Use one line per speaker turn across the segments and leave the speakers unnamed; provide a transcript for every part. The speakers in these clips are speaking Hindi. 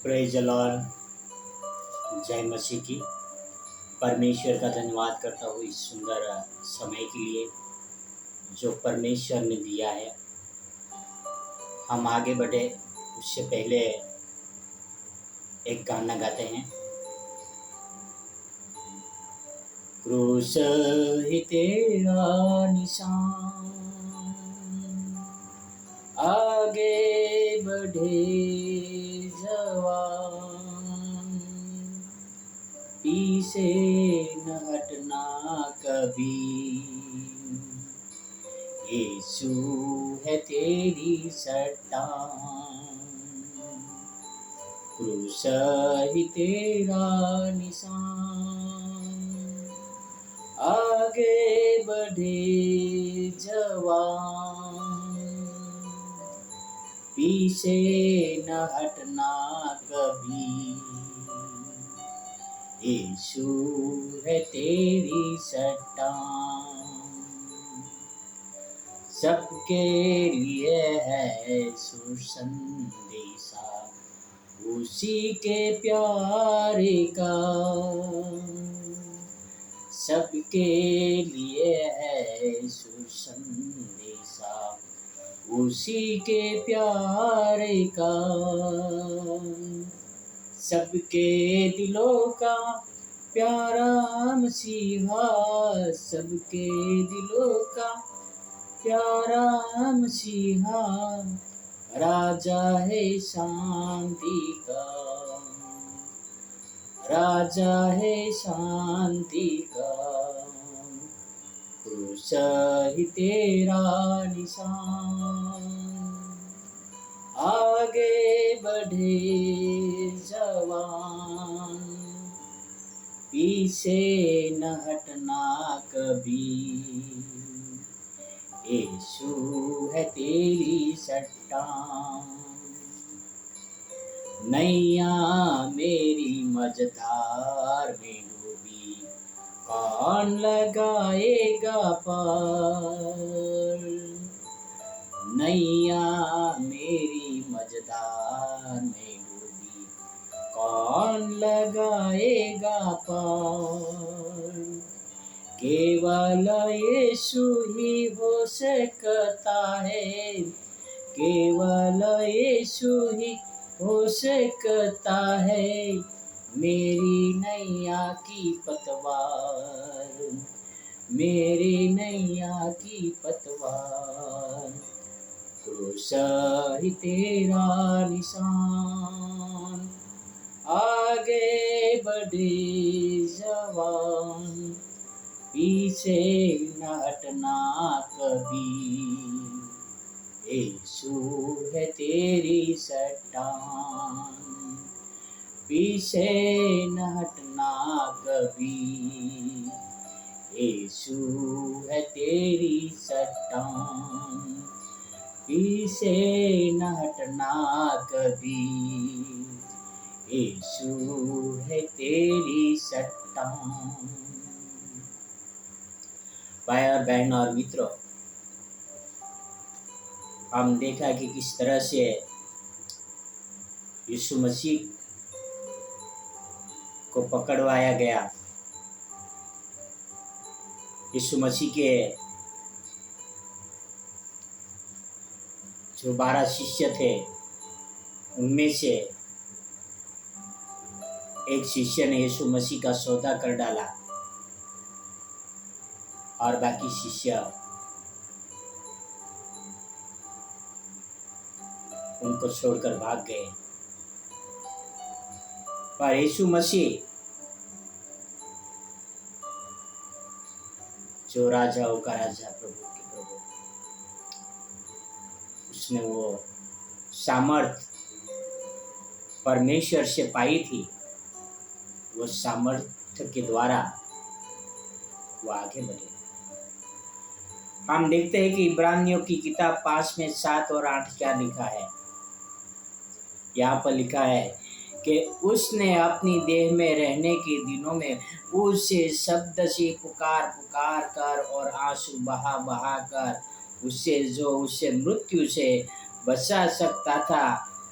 Praise the Lord. जय मसीह की। परमेश्वर का धन्यवाद करता हूँ इस सुंदर समय के लिए जो परमेश्वर ने दिया है। हम आगे बढ़े उससे पहले एक गाना गाते हैं। क्रूस ही तेरा निशान, आगे बढ़े जवान, पीछे न हटना कभी। यीशु है तेरी चट्टान, क्रूस ही तेरा निशान, आगे बढ़े जवान, पीछे न हटना कभी। यीशु है तेरी चट्टान, सबके लिए है सुसंदेशा उसी के प्यारे का। सबके लिए है सुसंदेशा उसी के प्यारे का। सबके दिलों का प्यारा मसीहा, सबके दिलों का प्यारा मसीहा, राजा है शांति का, राजा है शांति का। क्रूस ही तेरा निशान, आगे बढ़े जवान, पीछे न हटना कभी। यीशु है तेरी चट्टान, नैया मेरी मझधार में डूबी, कौन लगाएगा पार। नैया मेरी मझधार में डूबी, कौन लगाएगा पार। केवल यीशु ही हो सकता है, केवल यीशु ही हो सकता है मेरी नैया की पतवार, मेरी नैया की पतवार। क्रूस ही तेरा निशान, आगे बढ़े जवान, पीछे न हटना कभी। यीशु है तेरी चट्टान, पीछे न हटना कभी। यीशु है तेरी चट्टान, पीछे न हटना कभी। यीशु है तेरी चट्टान। भाई और बहन और मित्रों, हम देखा कि किस तरह से यीशु मसीह को पकड़वाया गया। यीशु मसीह के जो 12 शिष्य थे उनमें से एक शिष्य ने यीशु मसीह का सौदा कर डाला और बाकी शिष्य उनको छोड़कर भाग गए। पर यीशु मसीह जो राजाओं का राजा, प्रभु के प्रभु, उसने वो सामर्थ परमेश्वर से पाई थी। वो सामर्थ्य के द्वारा वो आगे बढ़े। हम देखते हैं कि इब्रानियों की किताब 5 में 7 और 8 क्या लिखा है। यहाँ पर लिखा है कि उसने अपनी देह में रहने के दिनों में उसे शब्द से पुकार पुकार कर और आंसू बहा बहा कर उससे जो उसे मृत्यु से बचा सकता था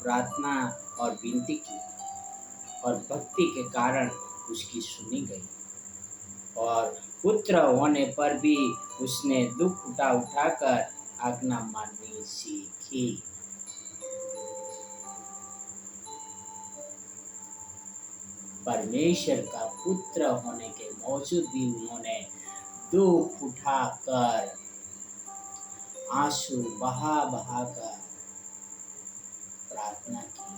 प्रार्थना और विनती की। और भक्ति के कारण उसकी सुनी गई। और पुत्र होने पर भी उसने दुख उठाकर आज्ञा माननी सीखी। परमेश्वर का पुत्र होने के बावजूद भी उन्होंने दुख उठाकर, आंसू बहा कर प्रार्थना की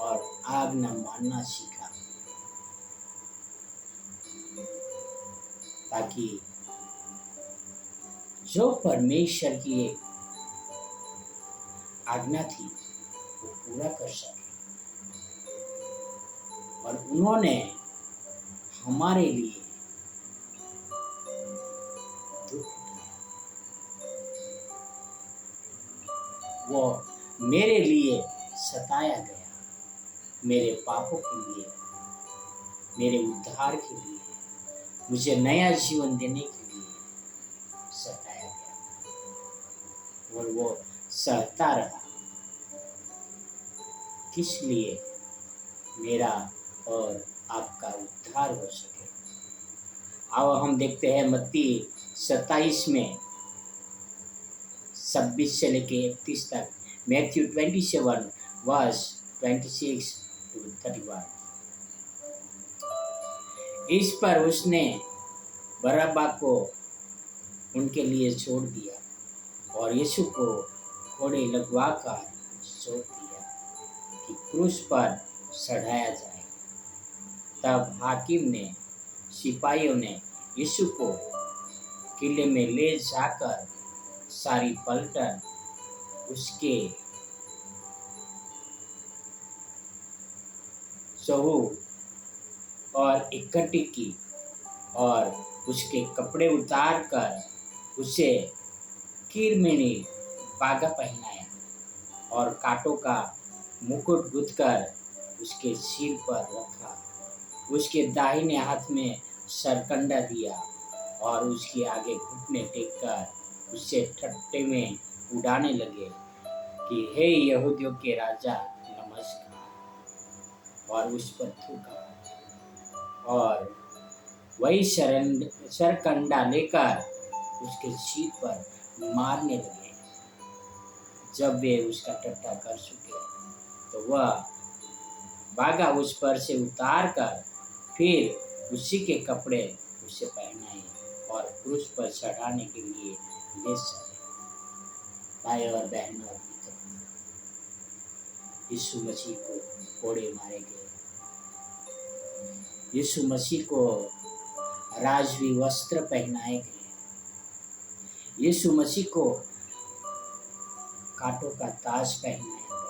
और आज्ञा मानना सीखा, ताकि जो परमेश्वर की एक आज्ञा थी वो पूरा कर सके। और उन्होंने हमारे लिए दुख उठाया, वो मेरे लिए सताया गया, मेरे पापों के लिए, मेरे उद्धार के लिए, मुझे नया जीवन देने के लिए सताया गया और वो सहता रहा। किस लिए? मेरा और आपका उद्धार हो सके। आओ हम देखते हैं मत्ती 27 में 26 से लेके 31 तक। Matthew 27 verse 26 to 31। इस पर उसने बरअब्बा को उनके लिए छोड़ दिया और यीशु को घोड़े लगवाकर छोड़ दिया कि क्रूस पर चढ़ाया जाए। तब हाकिम ने, सिपाहियों ने यीशु को किले में ले जाकर सारी पलटन उसके चहु और इकट्ठी की और उसके कपड़े उतार कर उसे किरमिनी बागा पहनाया और कांटों का मुकुट गूंथकर उसके सिर पर रखा। उसके दाहिने हाथ में सरकंडा दिया और उसके आगे घुटने टेककर उससे ठट्ठे में उड़ाने लगे कि हे यहूदियों के राजा नमस्कार, और उस पर थूका और वही सरकंडा लेकर उसके सिर पर मारने लगे। जब वे उसका टट्टा कर चुके तो वह बागा उस पर से उतार कर फिर उसी के कपड़े उसे पहनाए और क्रूस पर चढ़ाने के लिए ले चले। भाई और बहनों और मित्रों, यीशु मसीह को कोड़े मारे गए। यीशु मसीह को राजवी वस्त्र पहनाए गए। यीशु मसीह को कांटों का ताज पहनाया गया।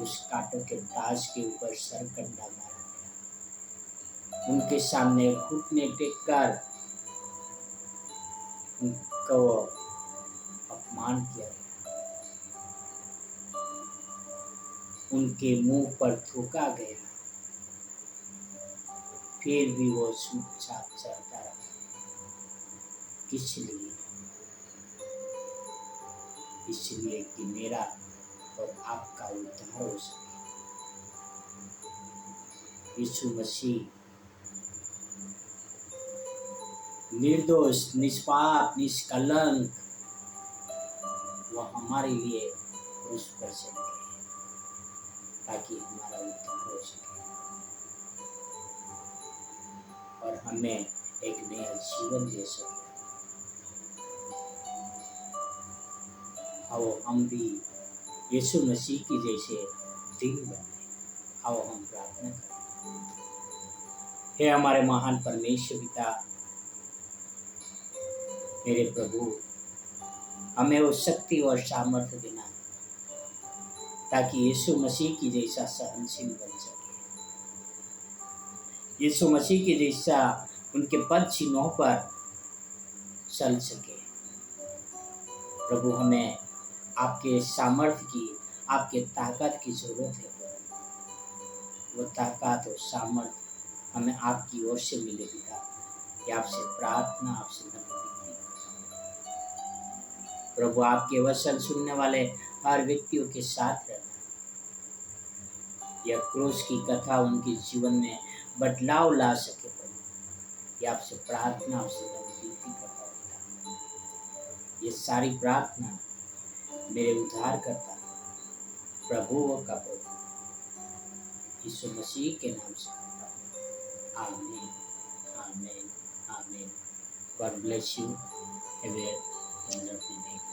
उस कांटों के ताज के ऊपर सरकंडा मारा गया। उनके सामने घुटने टेककर उनको अपमान किया गया। उनके मुंह पर थूका गया। फिर भी वो चुपचाप चलता रहा। किस लिए? इसलिए कि मेरा और आपका उद्धार हो सके। यीशु मसीह निर्दोष, निष्पाप, निष्कलंक, वह हमारे लिए क्रूस पर चले गए ताकि हमारा उद्धार हो सके और हमें एक नया जीवन दे सके। आओ हम भी यीशु मसीह की जैसे दिल बने। आओ हम प्रार्थना करें। हे हमारे महान परमेश्वर पिता, मेरे प्रभु, हमें वो शक्ति और सामर्थ्य देना ताकि यीशु मसीह की जैसा सहनशील बन सके। यीशु मसीह की जैसा उनके पद चिन्हों पर चल सके। प्रभु, हमें आपके सामर्थ्य की, आपके ताकत की जरूरत है। वो ताकत और सामर्थ्य हमें आपकी ओर से मिले पिता। कि आपसे प्रार्थना, आपसे नम्रता प्रभु, आपके वचन सुनने वाले हर व्यक्तियों के साथ रहना। यह क्रूस की कथा उनके जीवन में बदलाव ला सके प्रभु। ये आपसे प्रार्थना आपसे विनती करता हूँ। ये सारी प्रार्थना मेरे उद्धार करता प्रभु का प्रभु यीशु मसीह के नाम से करता हूँ। आमीन आमीन आमीन। God bless you. Have a wonderful day.